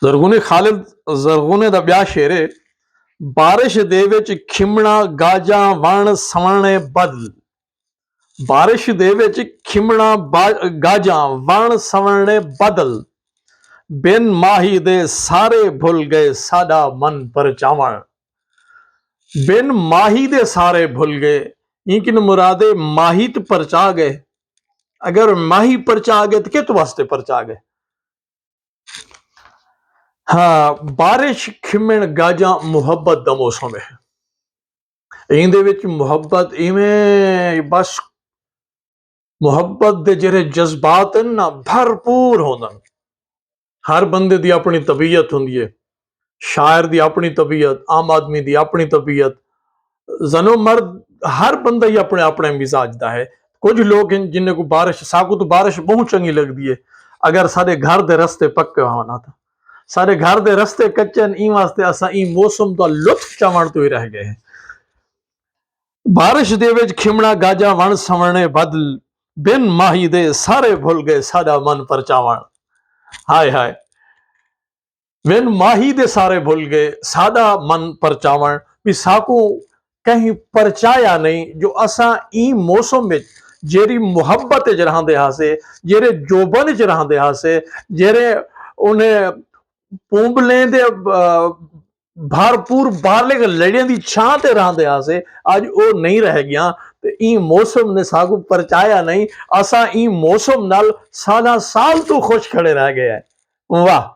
ਜ਼ਰਗੁਨੇ ਖਾਲਿਦ ਜ਼ਰਗੁਨੇ ਦਾ ਬਿਆ ਸ਼ੇਰ ਹੈ। ਬਾਰਿਸ਼ ਦੇ ਵਿੱਚ ਖਿਮਣਾ ਗਾਜਾਂ ਵਣ ਸਵਰਨੇ ਬਦਲ। ਬਾਰਿਸ਼ ਦੇ ਵਿੱਚ ਖਿਮਣਾ ਗਾਜਾਂ ਵਣ ਸਵਰਨੇ ਬਦਲ। ਬਿਨ ਮਾਹੀ ਦੇ ਸਾਰੇ ਭੁੱਲ ਗਏ ਸਾਡਾ ਮਨ ਪਰਚਾਵਣ। बिन माही दे सारे भूल गए, इनकिन मुरादे माही तो परचा गए। अगर माही परचा गए तो कित वास्ते परचा गए। हाँ, बारिश खिमण गाजा मुहब्बत दा मौसम है। इंदे विच मुहब्बत इवें बस मुहब्बत दे जेरे जज्बात ना भरपूर होंदन। हर बंदे दी अपनी तबीयत हुंदी है। शायर दी अपनी तबीयत, आम आदमी दी अपनी तबीयत, जनो मर्द हर बंदा ही अपने अपने मिजाज दा है। कुछ लोग जिन्हें को बारिश साकू तो बारिश बहुत चंगी लगती है। अगर सारे घर दे रस्ते पक्के होना था, सारे घर दे रस्ते कच्चे ई वास्ते असा ई मौसम का लुत्फ चवण तो ही रह गए हैं। बारिश दे विच खिमणा गाजा वण सवरने बदल। बिन माही दे सारे भुल गए साडा मन परचावण। हाय हाय, बिन माही दे सारे भूल गए सादा मन परचावण। भी साकू कहीं परचाया नहीं जो असा ई मौसम में जेरी मुहब्बत च रहंदे हासे, जेरे जोबन च रहंदे हासे, जेरे उन्हें पूंबले दे भरपूर बारले के लड़ियां दी छां ते रहंदे हासे, आज वो नहीं रह गया। ते ई मौसम ने साकू परचाया नहीं। असा ई मौसम नाल साला साल तो खुश खड़े रह गए। वाह।